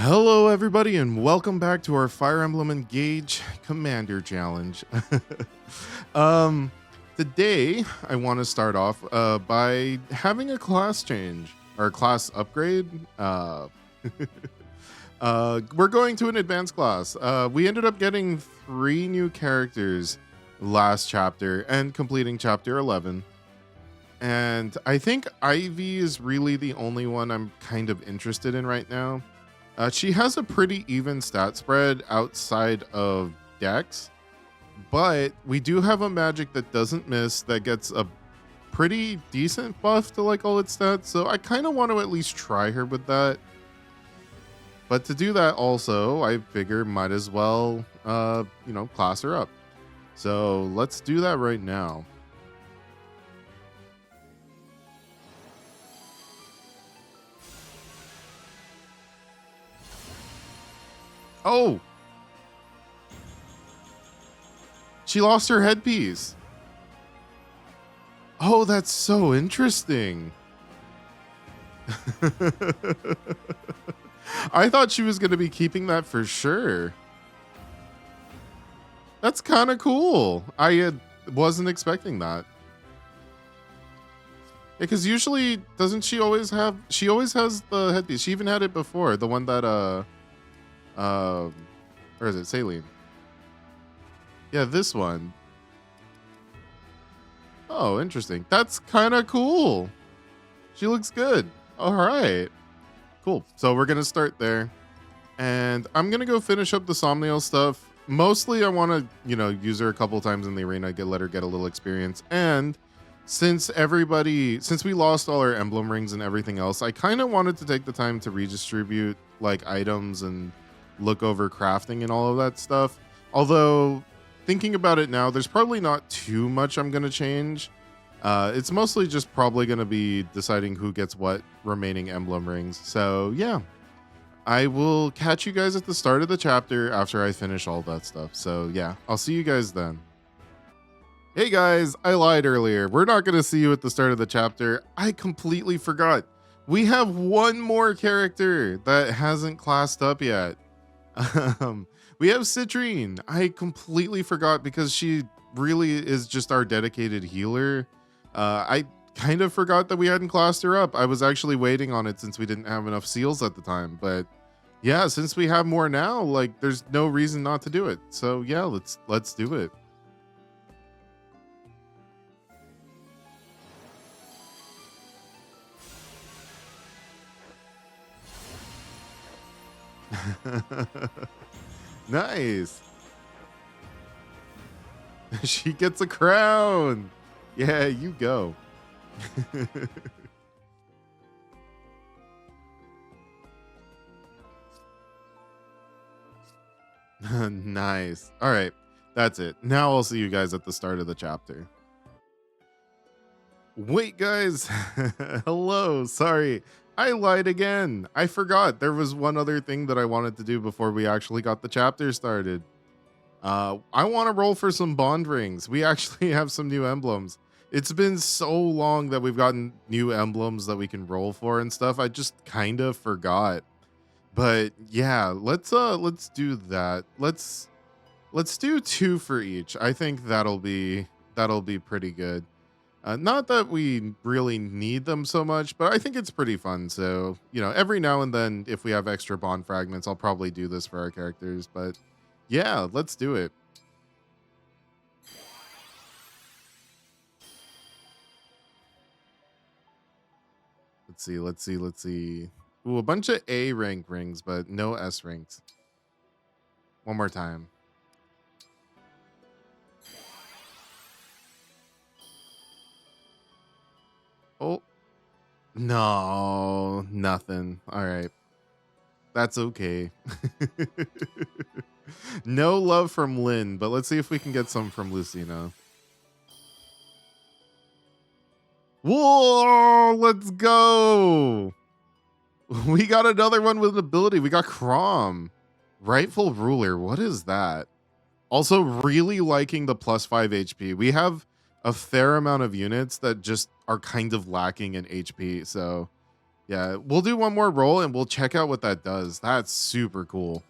Hello, everybody, and welcome back to our Fire Emblem Engage Commander Challenge. um, Today, I want to start off by having a class change or class upgrade. We're going to an advanced class. We ended up getting 3 new characters last chapter and completing chapter 11. And I think Ivy is really the only one I'm kind of interested in right now. She has a pretty even stat spread outside of Dex, but we do have a magic that doesn't miss that gets a pretty decent buff to like all its stats. So I kind of want to at least try her with that. But to do that also, I figure might as well, class her up. So let's do that right now. Oh, she lost her headpiece. Oh, that's so interesting. I thought she was going to be keeping that for sure. That's kind of cool. Wasn't expecting that. Because usually, doesn't she always have? She always has the headpiece. She even had it before. The one that where is it? Saline. Yeah, this one. Oh, interesting. That's kind of cool. She looks good. All right. Cool. So we're going to start there. And I'm going to go finish up the Somniel stuff. Mostly I want to, use her a couple times in the arena, let her get a little experience. And since we lost all our emblem rings and everything else, I kind of wanted to take the time to redistribute like items and look over crafting and all of that stuff. Although thinking about it now, there's probably not too much I'm going to change. It's mostly just probably going to be deciding who gets what remaining emblem rings. So yeah, I will catch you guys at the start of the chapter after I finish all that stuff. So yeah, I'll see you guys then. Hey guys, I lied earlier. We're not going to see you at the start of the chapter. I completely forgot. We have one more character that hasn't classed up yet. We have Citrine. I completely forgot because she really is just our dedicated healer. I kind of forgot that we hadn't classed her up. I was actually waiting on it since we didn't have enough seals at the time. But yeah, since we have more now, like there's no reason not to do it. So yeah, let's do it. Nice. She gets a crown. Yeah, you go. Nice. All right. That's it. Now I'll see you guys at the start of the chapter. Wait, guys. Hello. Sorry. I lied again. I forgot there was one other thing that I wanted to do before we actually got the chapter started. I want to roll for some bond rings. We actually have some new emblems. It's been so long that we've gotten new emblems that we can roll for and stuff. I just kind of forgot. But yeah, let's do that. Let's do 2 for each. I think that'll be pretty good. Not that we really need them so much, but I think it's pretty fun. So, every now and then, if we have extra bond fragments, I'll probably do this for our characters. But yeah, let's do it. Let's see. Ooh, a bunch of A rank rings, but no S ranks. One more time. Oh, no, nothing. All right. That's okay. No love from Lynn, but let's see if we can get some from Lucina. Whoa, let's go. We got another one with an ability. We got Crom. Rightful Ruler. What is that? Also, really liking the +5 HP. We have a fair amount of units that just are kind of lacking in HP. So Yeah, we'll do one more roll and we'll check out what that does. That's super cool.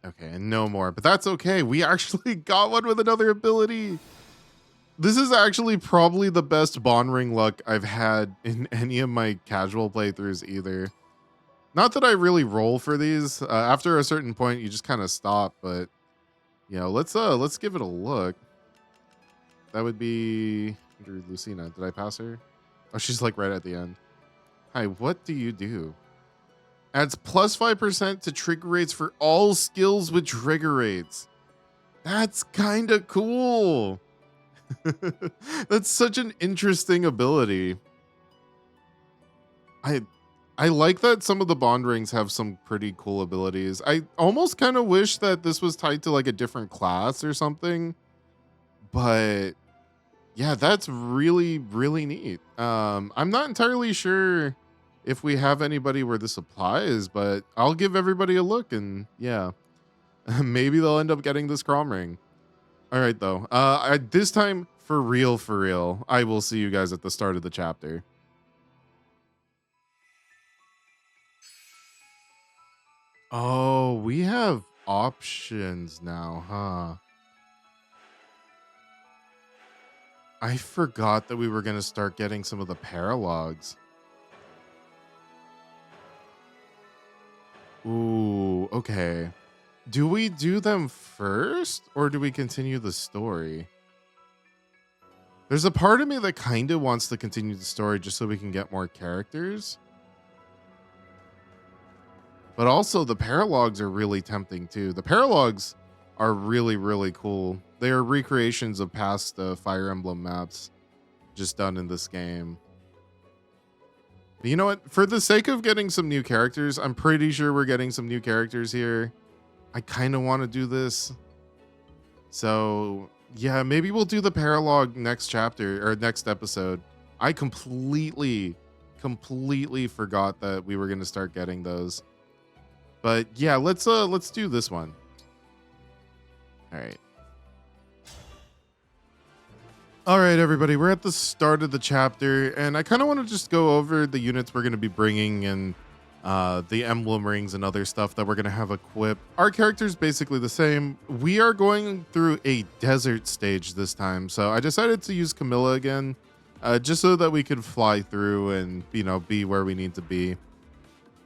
Okay, and no more, but that's okay. We actually got one with another ability. This is actually probably the best bond ring luck I've had in any of my casual playthroughs either. Not that I really roll for these. After a certain point, you just kind of stop, but let's give it a look. That would be Lucina. Did I pass her? Oh, she's like right at the end. Hi, what do you do? Adds plus 5% to trigger rates for all skills with trigger rates. That's kind of cool. That's such an interesting ability. I like that some of the bond rings have some pretty cool abilities. I almost kind of wish that this was tied to like a different class or something. But yeah, that's really, really neat. I'm not entirely sure if we have anybody where this applies, but I'll give everybody a look and yeah, maybe they'll end up getting this Crom ring. All right, though. This time, for real, I will see you guys at the start of the chapter. Oh, we have options now, huh? I forgot that we were going to start getting some of the paralogs. Ooh, okay. Do we do them first or do we continue the story? There's a part of me that kind of wants to continue the story just so we can get more characters. But also the paralogs are really tempting too. The paralogs are really, really cool. They are recreations of past Fire Emblem maps just done in this game. But you know what? For the sake of getting some new characters, I'm pretty sure we're getting some new characters here. I kind of want to do this. So yeah, maybe we'll do the paralog next chapter or next episode. I completely forgot that we were going to start getting those. But yeah, let's do this one. All right. All right, everybody, we're at the start of the chapter, and I kind of want to just go over the units we're going to be bringing and the emblem rings and other stuff that we're going to have equipped. Our character's basically the same. We are going through a desert stage this time, so I decided to use Camilla again, just so that we could fly through and, be where we need to be.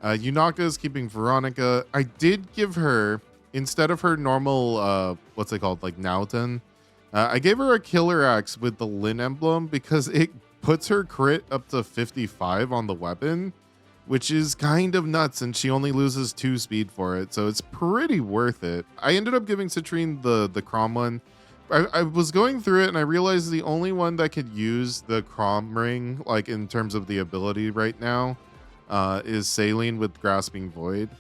Yunaka is keeping Veronica. I did give her, instead of her normal, what's it called, like Nauten, I gave her a killer axe with the Lin emblem because it puts her crit up to 55 on the weapon, which is kind of nuts, and she only loses 2 speed for it, so it's pretty worth it. I ended up giving Citrine the Crom one. I was going through it and I realized the only one that could use the Crom ring, like in terms of the ability right now, is Saline with Grasping Void.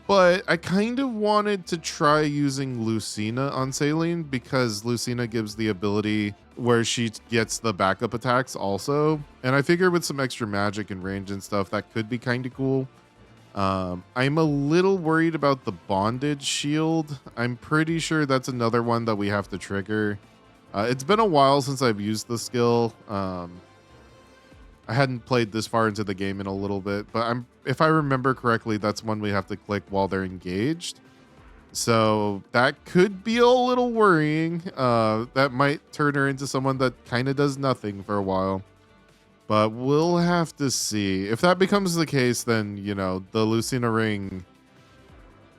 But I kind of wanted to try using Lucina on Saline because Lucina gives the ability where she gets the backup attacks also. And I figure with some extra magic and range and stuff, that could be kind of cool. I'm a little worried about the bondage shield. I'm pretty sure that's another one that we have to trigger. It's been a while since I've used the skill. I hadn't played this far into the game in a little bit, but if I remember correctly, that's one we have to click while they're engaged. So that could be a little worrying. That might turn her into someone that kind of does nothing for a while. But we'll have to see. If that becomes the case, then, the Lucina ring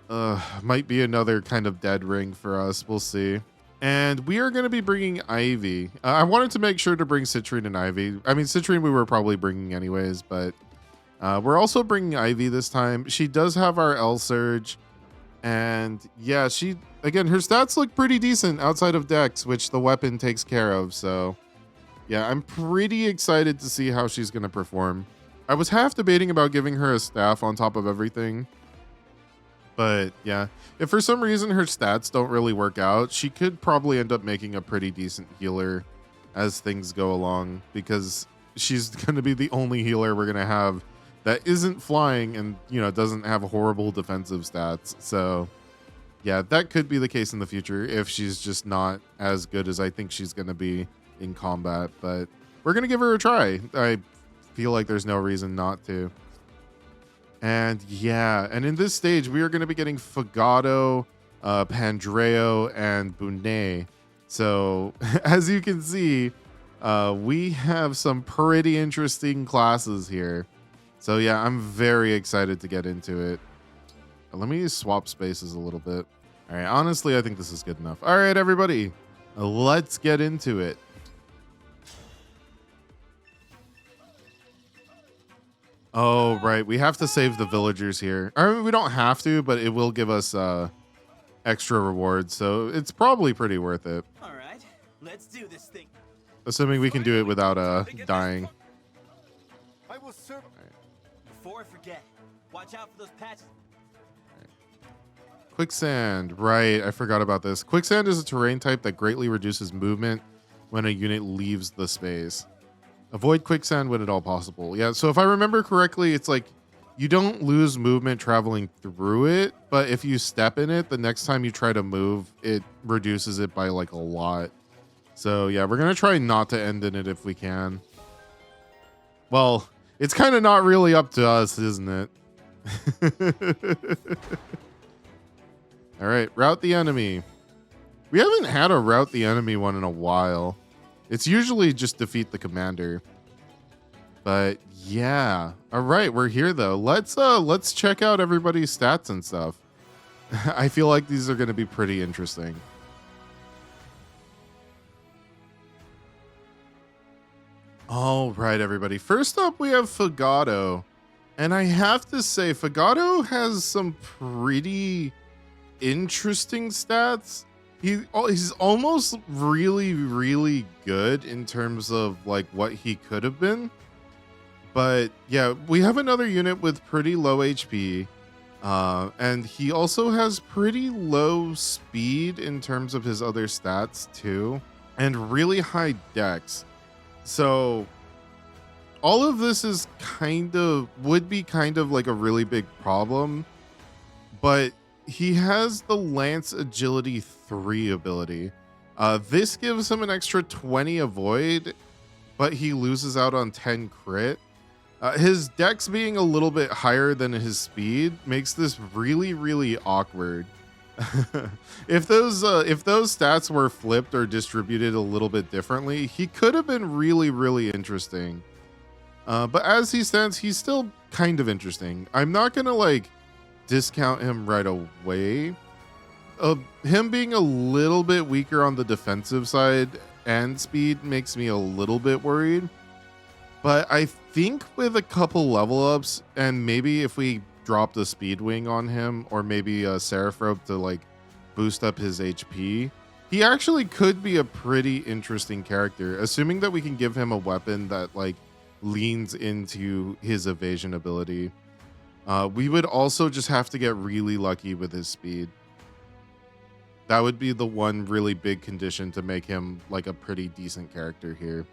might be another kind of dead ring for us. We'll see. And we are going to be bringing Ivy. I wanted to make sure to bring Citrine and Ivy. I mean, Citrine we were probably bringing anyways, but we're also bringing Ivy this time. She does have our L Surge. And yeah, her stats look pretty decent outside of Dex, which the weapon takes care of. So yeah, I'm pretty excited to see how she's going to perform. I was half debating about giving her a staff on top of everything. But yeah, if for some reason her stats don't really work out, she could probably end up making a pretty decent healer as things go along, because she's going to be the only healer we're going to have that isn't flying and, doesn't have horrible defensive stats. So yeah, that could be the case in the future if she's just not as good as I think she's going to be in combat. But we're going to give her a try. I feel like there's no reason not to. And yeah, and in this stage, we are going to be getting Fagado, Pandreo, and Bunet. So as you can see, we have some pretty interesting classes here. So yeah, I'm very excited to get into it. Let me swap spaces a little bit. All right, honestly, I think this is good enough. All right, everybody, let's get into it. Oh, right. We have to save the villagers here. I mean, we don't have to, but it will give us extra rewards, so it's probably pretty worth it. All right, let's do this thing. Assuming we can do it without dying. I will serve. Before I forget, watch out for those patches. Quicksand. Right, I forgot about this. Quicksand is a terrain type that greatly reduces movement when a unit leaves the space. Avoid quicksand when at all possible. Yeah, so if I remember correctly, it's like you don't lose movement traveling through it, but if you step in it, the next time you try to move, it reduces it by like a lot. So yeah, we're going to try not to end in it if we can. Well, it's kind of not really up to us, isn't it? All right, rout the enemy. We haven't had a rout the enemy one in a while. It's usually just defeat the commander. But yeah. All right, we're here though. Let's check out everybody's stats and stuff. I feel like these are going to be pretty interesting. All right, everybody. First up, we have Fagado. And I have to say, Fagado has some pretty interesting stats. He's almost really good in terms of like what he could have been. But yeah, we have another unit with pretty low HP. And he also has pretty low speed in terms of his other stats too. And really high dex. So all of this is would be kind of like a really big problem. But he has the Lance Agility 3 ability. This gives him an extra 20 avoid, but he loses out on 10 crit. His dex being a little bit higher than his speed makes this really awkward. If those stats were flipped or distributed a little bit differently, he could have been really interesting. But as he stands, he's still kind of interesting. I'm not gonna like discount him right away. Him being a little bit weaker on the defensive side and speed makes me a little bit worried. But I think with a couple level ups and maybe if we dropped a speed wing on him or maybe a Seraph Robe to like boost up his HP, he actually could be a pretty interesting character, assuming that we can give him a weapon that like leans into his evasion ability. We would also just have to get really lucky with his speed. That would be the one really big condition to make him like a pretty decent character here.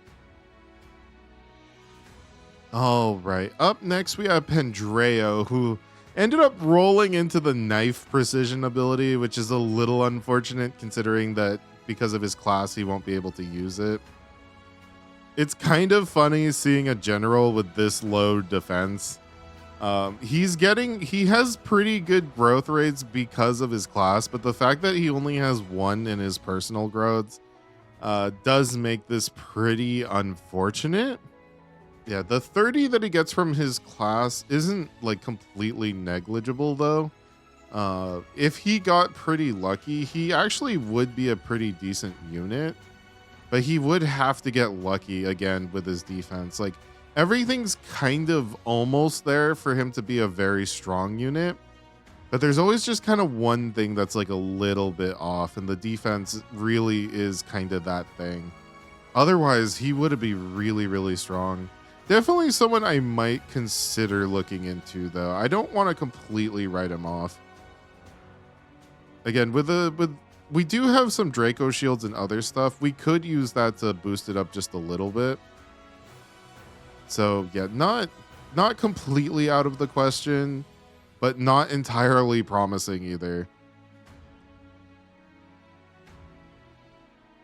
All right, up next we have Pandreo, who ended up rolling into the knife precision ability, which is a little unfortunate considering that because of his class he won't be able to use it. It's kind of funny seeing a general with this low defense. He has pretty good growth rates because of his class, but the fact that he only has 1 in his personal growths does make this pretty unfortunate. Yeah, the 30 that he gets from his class isn't like completely negligible though. If he got pretty lucky, he actually would be a pretty decent unit, but he would have to get lucky again with his defense. Like everything's kind of almost there for him to be a very strong unit, but there's always just kind of one thing that's like a little bit off, and the defense really is kind of that thing. Otherwise, he would be really strong. Definitely someone I might consider looking into though. I don't want to completely write him off. Again, we do have some Draco shields and other stuff. We could use that to boost it up just a little bit. So yeah, not completely out of the question, but not entirely promising either.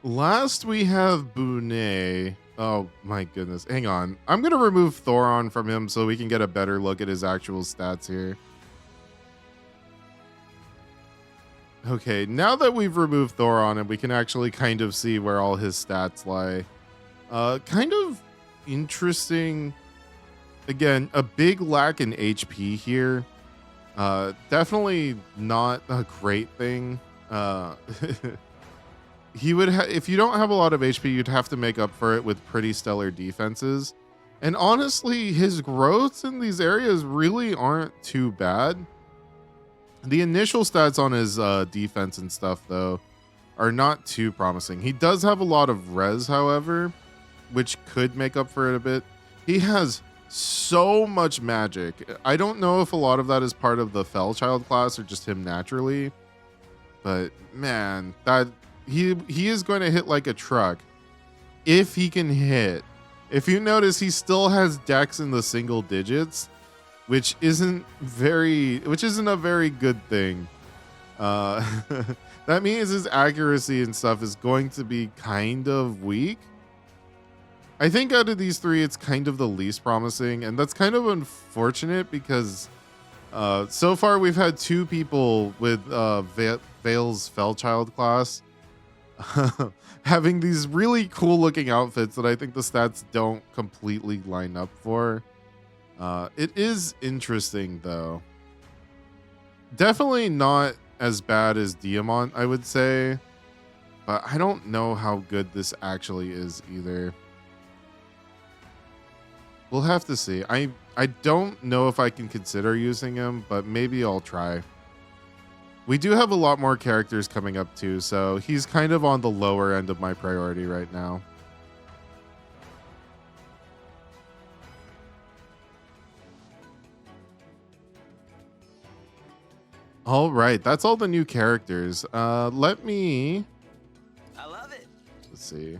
Last we have Bonet. Oh my goodness. Hang on. I'm going to remove Thoron from him so we can get a better look at his actual stats here. Okay, now that we've removed Thoron and we can actually kind of see where all his stats lie. Kind of interesting. Again, a big lack in HP here. Definitely not a great thing. He would if you don't have a lot of HP, you'd have to make up for it with pretty stellar defenses. And honestly, his growths in these areas really aren't too bad. The initial stats on his defense and stuff, though, are not too promising. He does have a lot of res, however, which could make up for it a bit. He has so much magic. I don't know if a lot of that is part of the Fellchild class or just him naturally. But man, that he is going to hit like a truck if he can hit. If you notice, he still has dex in the single digits, which isn't a very good thing. That means his accuracy and stuff is going to be kind of weak. I think out of these three, it's kind of the least promising, and that's kind of unfortunate because so far we've had two people with Vale's Fellchild class having these really cool looking outfits that I think the stats don't completely line up for. It is interesting though. Definitely not as bad as Diamant, I would say, but I don't know how good this actually is either. We'll have to see. I don't know if I can consider using him, but maybe I'll try. We do have a lot more characters coming up too, so he's kind of on the lower end of my priority right now. All right, that's all the new characters. Let me... I love it. Let's see.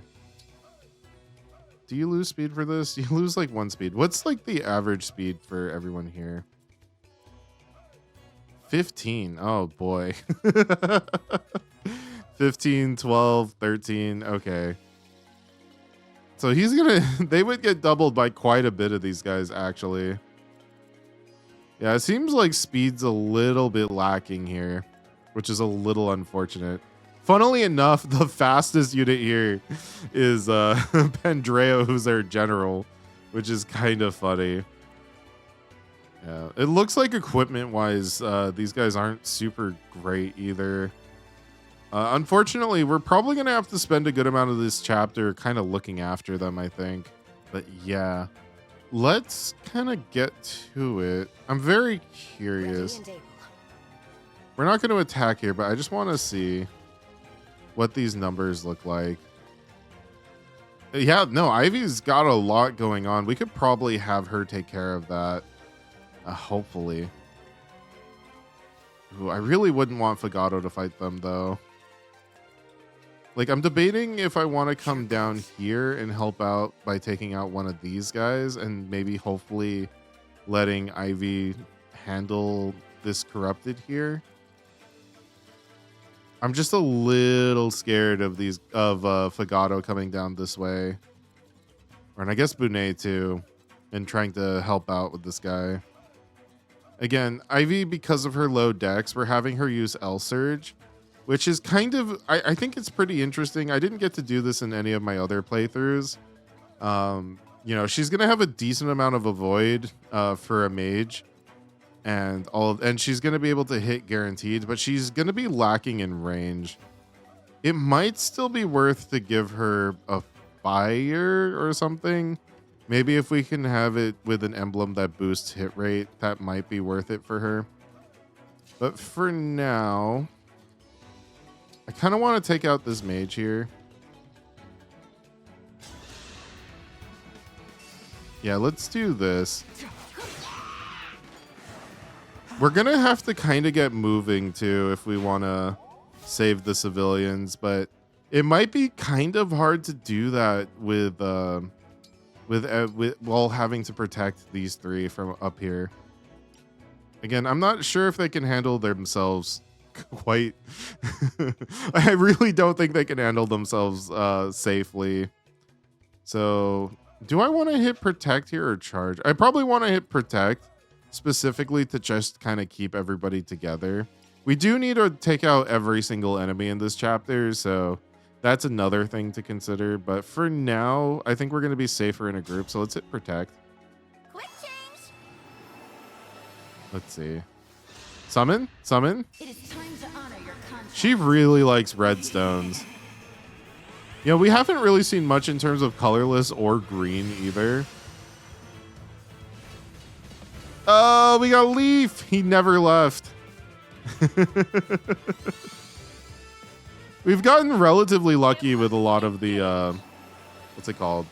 Do you lose speed for this? You lose like 1 speed. What's like the average speed for everyone here? 15. Oh boy. 15, 12, 13. Okay. So he's gonna... They would get doubled by quite a bit of these guys, actually. Yeah, it seems like speed's a little bit lacking here, which is a little unfortunate. Funnily enough, the fastest unit here is Pandreo, who's our general, which is kind of funny. Yeah, it looks like equipment-wise, these guys aren't super great either. Unfortunately, we're probably going to have to spend a good amount of this chapter kind of looking after them, I think. But yeah, let's kind of get to it. I'm very curious. We're not going to attack here, but I just want to see what these numbers look like. Yeah, no, Ivy's got a lot going on. We could probably have her take care of that. Hopefully. Ooh, I really wouldn't want Fagato to fight them, though. Like, I'm debating if I want to come down here and help out by taking out one of these guys and maybe hopefully letting Ivy handle this corrupted here. I'm just a little scared of Fagato coming down this way. And I guess Bonet too, and trying to help out with this guy. Again, Ivy, because of her low dex, we're having her use L Surge, which is kind of, I think it's pretty interesting. I didn't get to do this in any of my other playthroughs. You know, she's going to have a decent amount of avoid for a mage. And she's going to be able to hit guaranteed, but she's going to be lacking in range. It might still be worth to give her a fire or something. Maybe if we can have it with an emblem that boosts hit rate, that might be worth it for her. But for now, I kind of want to take out this mage here. Yeah, let's do this. We're going to have to kind of get moving too if we want to save the civilians, but it might be kind of hard to do that with while having to protect these three from up here. Again, I'm not sure if they can handle themselves quite. I really don't think they can handle themselves safely. So, do I want to hit protect here or charge? I probably want to hit protect specifically to just kind of keep everybody together. We do need to take out every single enemy in this chapter, so that's another thing to consider. But for now, I think we're going to be safer in a group, so let's hit protect. Quick change. Let's see. Summon? Summon? It is time to honor your contract. She really likes red stones. You know, we haven't really seen much in terms of colorless or green either. Oh, we got Leaf. He never left. We've gotten relatively lucky with a lot of the, what's it called?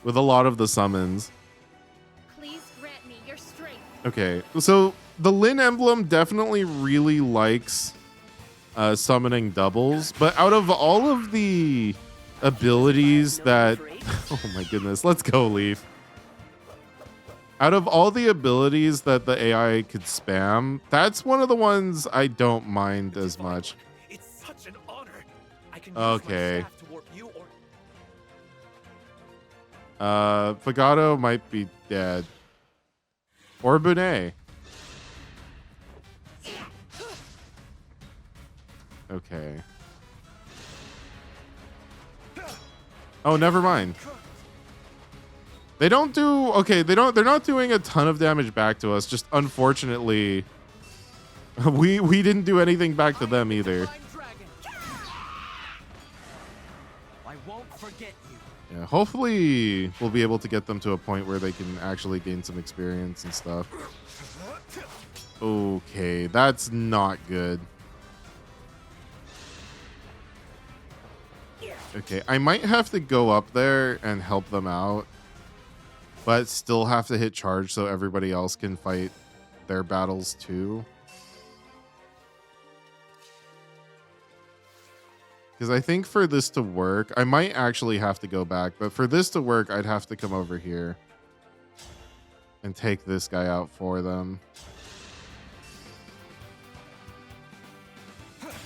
With a lot of the summons. Please grant me your strength. Okay, so the Lin Emblem definitely really likes summoning doubles, but out of all of the abilities that... Oh my goodness, let's go, Leaf. Out of all the abilities that the AI could spam, that's one of the ones I don't mind as much. It's such an honor. I can Okay. use my staff to warp you or Fagato might be dead. Or Bunet. Okay. Oh, never mind. They don't do okay, they're not doing a ton of damage back to us. Just unfortunately we didn't do anything back to them either. I won't forget you. Yeah, hopefully we'll be able to get them to a point where they can actually gain some experience and stuff. Okay, that's not good. Okay, I might have to go up there and help them out, but still have to hit charge so everybody else can fight their battles too. Because I think for this to work, I might actually have to go back, but for this to work, I'd have to come over here and take this guy out for them.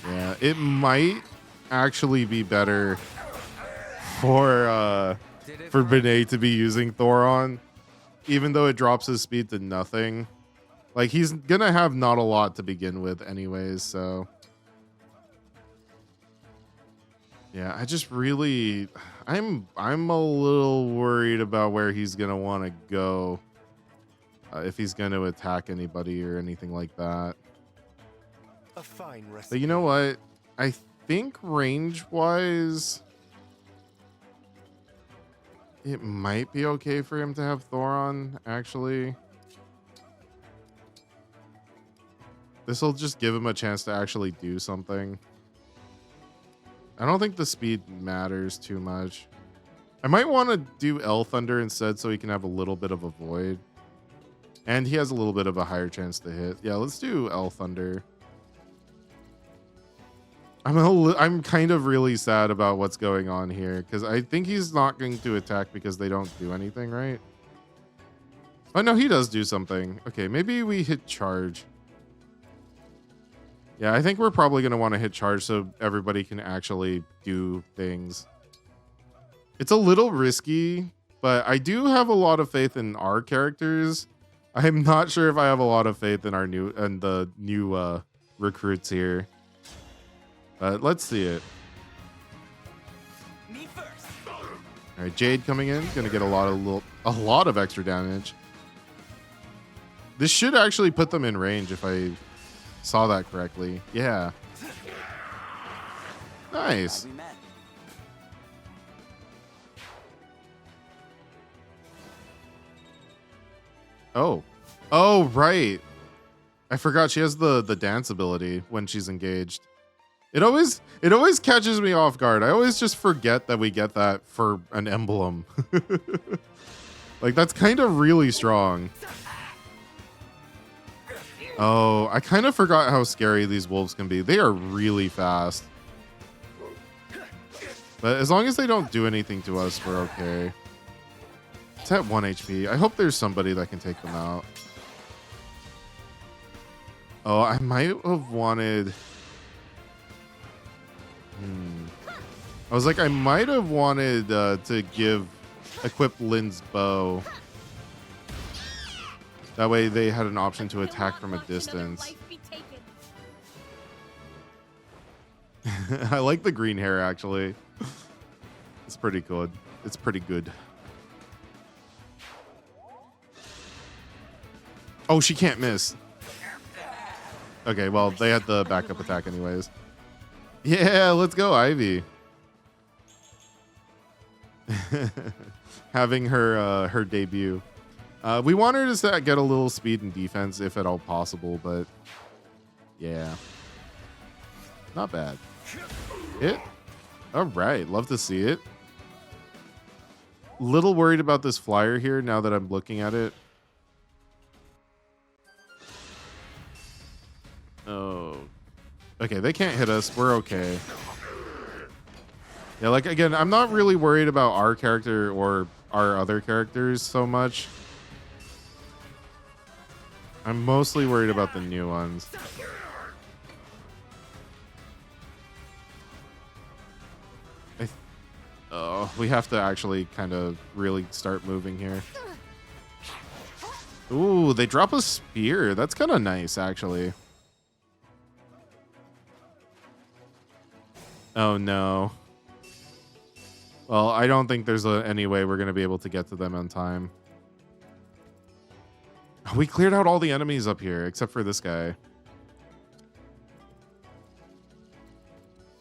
Yeah, it might actually be better for Benet to be using Thoron, even though it drops his speed to nothing. Like, he's gonna have not a lot to begin with anyways, so yeah, I just really I'm a little worried about where he's gonna want to go, if he's gonna attack anybody or anything like that. A fine recipe. But you know what? I think range-wise, it might be okay for him to have Thoron, actually. This will just give him a chance to actually do something. I don't think the speed matters too much. I might want to do L Thunder instead so he can have a little bit of a void. And he has a little bit of a higher chance to hit. Yeah, let's do L Thunder. I'm kind of really sad about what's going on here because I think he's not going to attack because they don't do anything, right? Oh, no, he does do something. Okay, maybe we hit charge. Yeah, I think we're probably going to want to hit charge so everybody can actually do things. It's a little risky, but I do have a lot of faith in our characters. I'm not sure if I have a lot of faith in the new recruits here. But let's see it. Me first. All right, Jade coming in, gonna get a lot of extra damage. This should actually put them in range if I saw that correctly. Yeah. Nice. We met. Oh, right. I forgot she has the dance ability when she's engaged. It always catches me off guard. I always just forget that we get that for an emblem. Like, that's kind of really strong. Oh, I kind of forgot how scary these wolves can be. They are really fast. But as long as they don't do anything to us, we're okay. It's at 1 HP. I hope there's somebody that can take them out. Oh, I might have wanted... I was like, I might have wanted to equip Lynn's bow. That way they had an option to attack from a distance. I like the green hair, actually. It's pretty good. It's pretty good. Oh, she can't miss. Okay, well, they had the backup attack anyways. Yeah, let's go, Ivy. Having her debut. We want her to get a little speed and defense if at all possible, but yeah. Not bad. Hit. All right, love to see it. Little worried about this flyer here now that I'm looking at it. Oh. Okay, they can't hit us. We're okay. Yeah, like, again, I'm not really worried about our character or our other characters so much. I'm mostly worried about the new ones. Oh, we have to actually kind of really start moving here. Ooh, they drop a spear. That's kind of nice, actually. Oh, no. Well, I don't think there's any way we're going to be able to get to them on time. We cleared out all the enemies up here, except for this guy.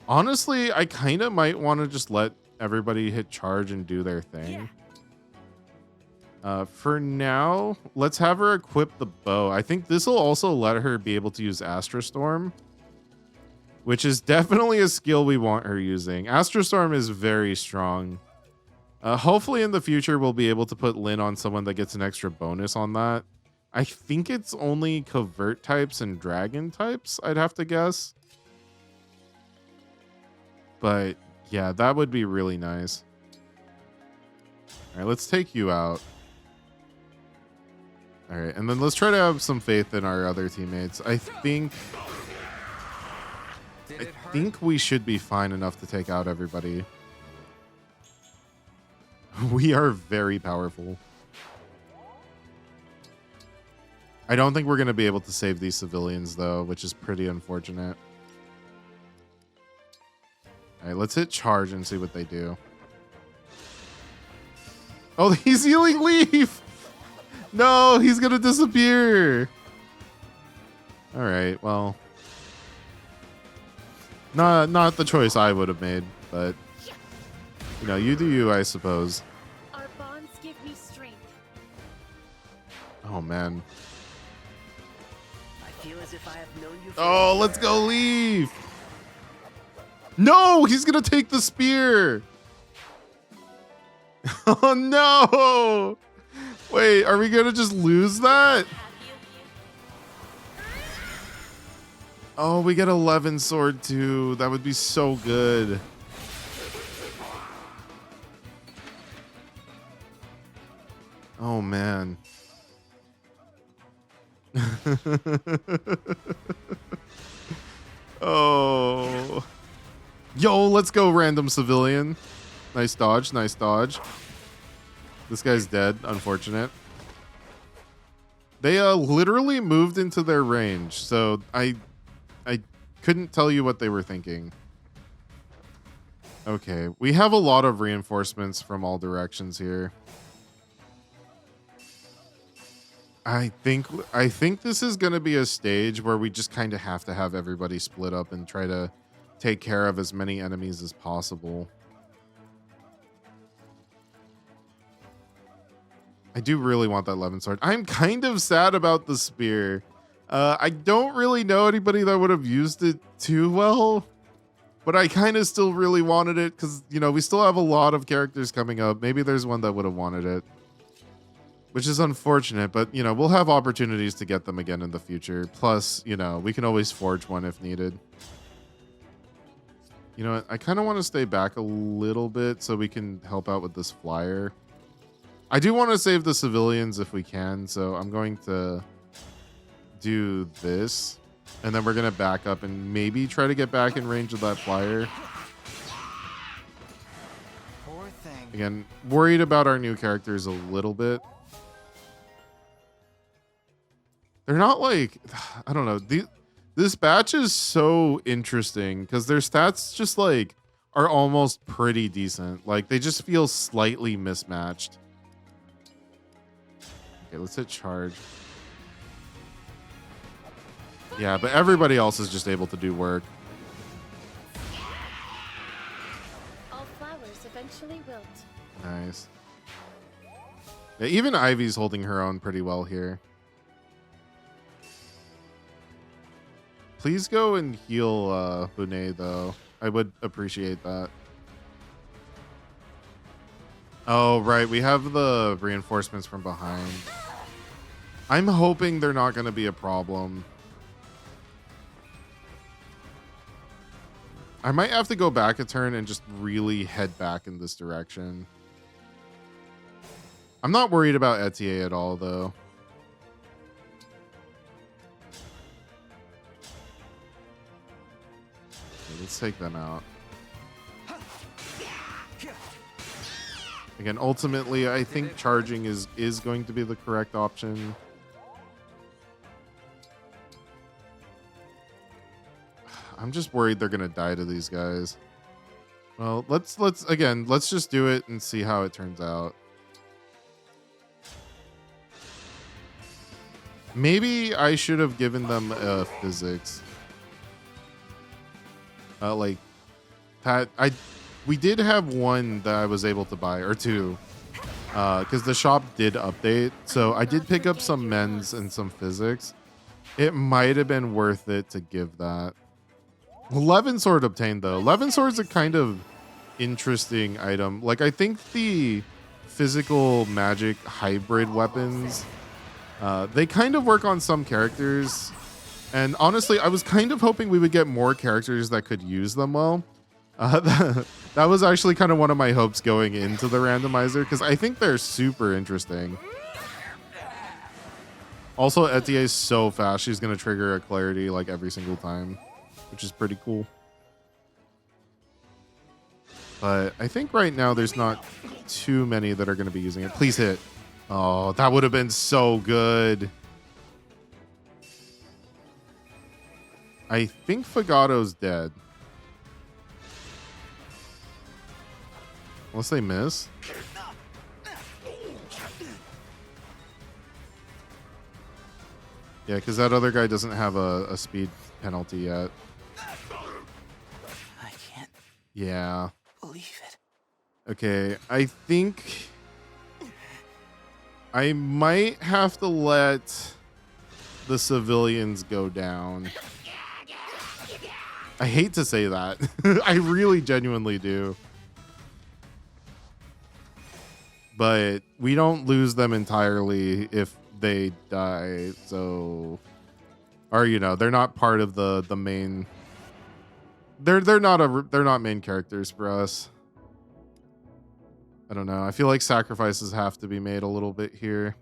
Honestly, I kind of might want to just let everybody hit charge and do their thing. For now, let's have her equip the bow. I think this will also let her be able to use Astrostorm, which is definitely a skill we want her using. Astrostorm is very strong. Hopefully in the future, we'll be able to put Lynn on someone that gets an extra bonus on that. I think it's only Covert types and Dragon types, I'd have to guess. But yeah, that would be really nice. All right, let's take you out. All right, and then let's try to have some faith in our other teammates. I think we should be fine enough to take out everybody. We are very powerful. I don't think we're going to be able to save these civilians, though, which is pretty unfortunate. All right, let's hit charge and see what they do. Oh, he's healing Leaf! No, he's going to disappear. All right, well. Not the choice I would have made, but you know, you do you, I suppose. Our bonds give me strength. Oh man. I feel as if I have known you. Oh, let's go, Leaf. No, he's gonna take the spear. Oh no. Wait, are we gonna just lose that? Oh, we get 11 sword too. That would be so good. Oh man. Oh. Yo, let's go, random civilian. Nice dodge, nice dodge. This guy's dead, unfortunate. They literally moved into their range, so I couldn't tell you what they were thinking. Okay, we have a lot of reinforcements from all directions here. I think this is going to be a stage where we just kind of have to have everybody split up and try to take care of as many enemies as possible. I do really want that 11 sword. I'm kind of sad about the spear. I don't really know anybody that would have used it too well, but I kind of still really wanted it because, you know, we still have a lot of characters coming up. Maybe there's one that would have wanted it, which is unfortunate, but, you know, we'll have opportunities to get them again in the future. Plus, you know, we can always forge one if needed. You know what? I kind of want to stay back a little bit so we can help out with this flyer. I do want to save the civilians if we can, so I'm going to do this, and then we're going to back up and maybe try to get back in range of that flyer. Again, worried about our new characters a little bit. They're not like, I don't know. This batch is so interesting because their stats just like are almost pretty decent. Like they just feel slightly mismatched. Okay, let's hit charge. Yeah, but everybody else is just able to do work. All flowers eventually wilt. Nice. Yeah, even Ivy's holding her own pretty well here. Please go and heal Bune, though. I would appreciate that. Oh, right. We have the reinforcements from behind. I'm hoping they're not going to be a problem. I might have to go back a turn and just really head back in this direction. I'm not worried about Etier at all, though. Okay, let's take them out. Again, ultimately, I think charging is going to be the correct option. I'm just worried they're gonna die to these guys. Well, let's just do it and see how it turns out. Maybe I should have given them physics. Like Pat, we did have one that I was able to buy, or two, because the shop did update. So I did pick up some men's and some physics. It might have been worth it to give that. 11 sword obtained though. 11 sword's a kind of interesting item. Like I think the physical magic hybrid weapons, they kind of work on some characters. And honestly, I was kind of hoping we would get more characters that could use them well. That was actually kind of one of my hopes going into the randomizer, because I think they're super interesting. Also, Etier is so fast, she's going to trigger a clarity like every single time, which is pretty cool. But I think right now there's not too many that are going to be using it. Please hit. Oh, that would have been so good. I think Fagato's dead. Unless they miss. Yeah, because that other guy doesn't have a speed penalty yet. I can't Yeah. believe it. Okay, I think I might have to let the civilians go down. I hate to say that. I really genuinely do. But we don't lose them entirely if they die. So, or you know, they're not part of the main. They're not main characters for us. I don't know. I feel like sacrifices have to be made a little bit here.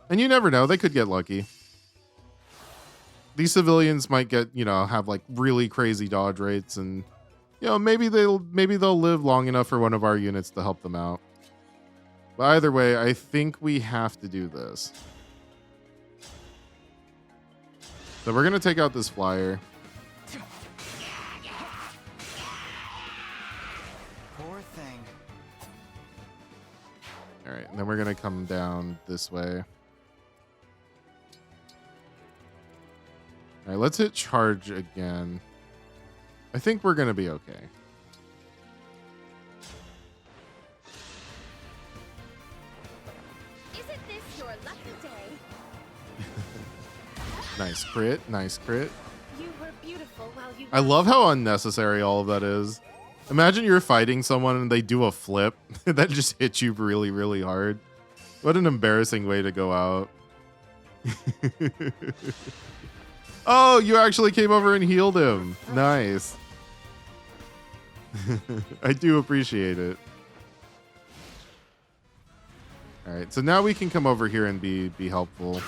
And you never know, they could get lucky. These civilians might get, you know, have like really crazy dodge rates, and you know, maybe they'll live long enough for one of our units to help them out. But either way, I think we have to do this. So we're gonna take out this flyer. Poor thing. All right, and then we're gonna come down this way. All right, let's hit charge again. I think we're gonna be okay. Isn't this your lucky day? Nice crit, nice crit. You were beautiful while you I love how unnecessary all of that is. Imagine you're fighting someone and they do a flip that just hits you really, really hard. What an embarrassing way to go out. Oh, you actually came over and healed him. Nice. I do appreciate it. All right, so now we can come over here and be helpful.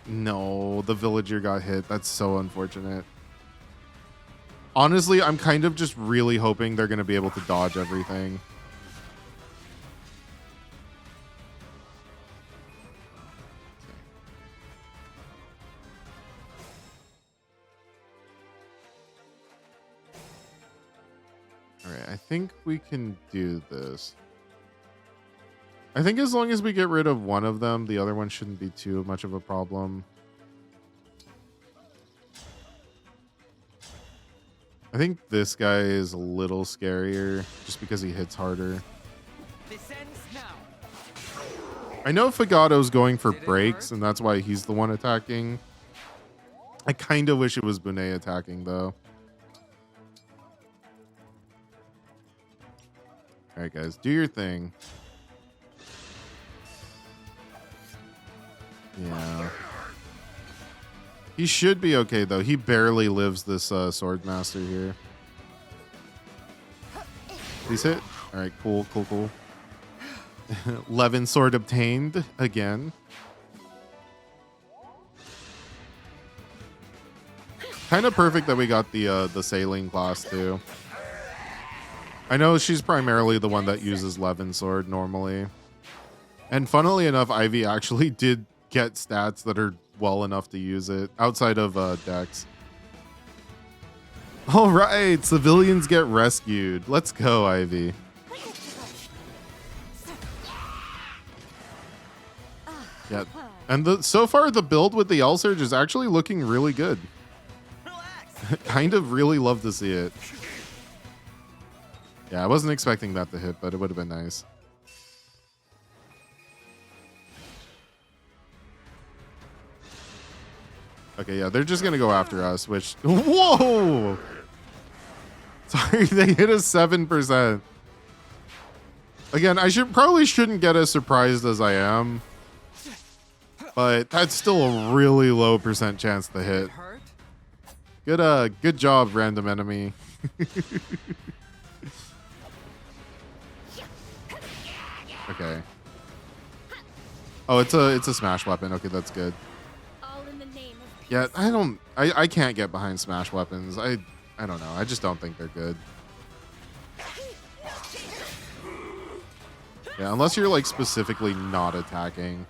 No, the villager got hit. That's so unfortunate. Honestly, I'm kind of just really hoping they're going to be able to dodge everything. All right, I think we can do this. I think as long as we get rid of one of them, the other one shouldn't be too much of a problem. I think this guy is a little scarier just because he hits harder. This ends now. I know Fagato's going for breaks, and that's why he's the one attacking. I kind of wish it was Bunet attacking, though. All right, guys, do your thing. Yeah. He should be okay, though. He barely lives this Swordmaster here. Please hit. All right, cool, cool, cool. Levin sword obtained again. Kind of perfect that we got the sailing class, too. I know she's primarily the one that uses Levin sword normally. And funnily enough, Ivy actually did get stats that are well enough to use it outside of Dex. All right, civilians get rescued. Let's go, Ivy. Yeah, and so far the build with the L Surge is actually looking really good. Kind of really love to see it. Yeah, I wasn't expecting that to hit, but it would have been nice. Okay, yeah, they're just gonna go after us, which... Whoa! Sorry, they hit us 7%. Again, I probably shouldn't get as surprised as I am, but that's still a really low percent chance to hit. Good job, random enemy. Okay. Oh, it's a smash weapon. Okay, that's good. All in the name of Yeah, I can't get behind smash weapons. I don't know. I just don't think they're good. Yeah, unless you're like specifically not attacking.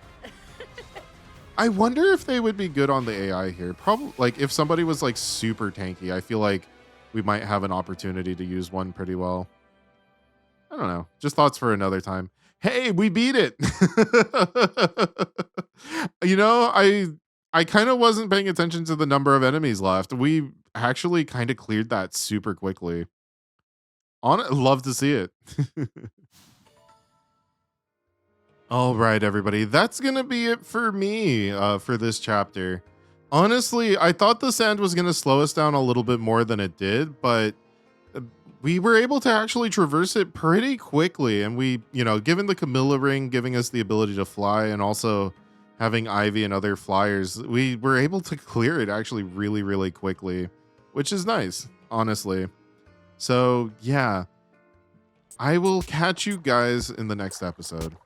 I wonder if they would be good on the AI here. Probably, like if somebody was like super tanky, I feel like we might have an opportunity to use one pretty well. I don't know. Just thoughts for another time. Hey, we beat it. You know, I kind of wasn't paying attention to the number of enemies left. We actually kind of cleared that super quickly. Love to see it. All right, everybody. That's going to be it for me for this chapter. Honestly, I thought the sand was going to slow us down a little bit more than it did, but we were able to actually traverse it pretty quickly. And we, you know, given the Camilla ring giving us the ability to fly and also having Ivy and other flyers, we were able to clear it actually really, really quickly, which is nice, honestly. So, yeah, I will catch you guys in the next episode.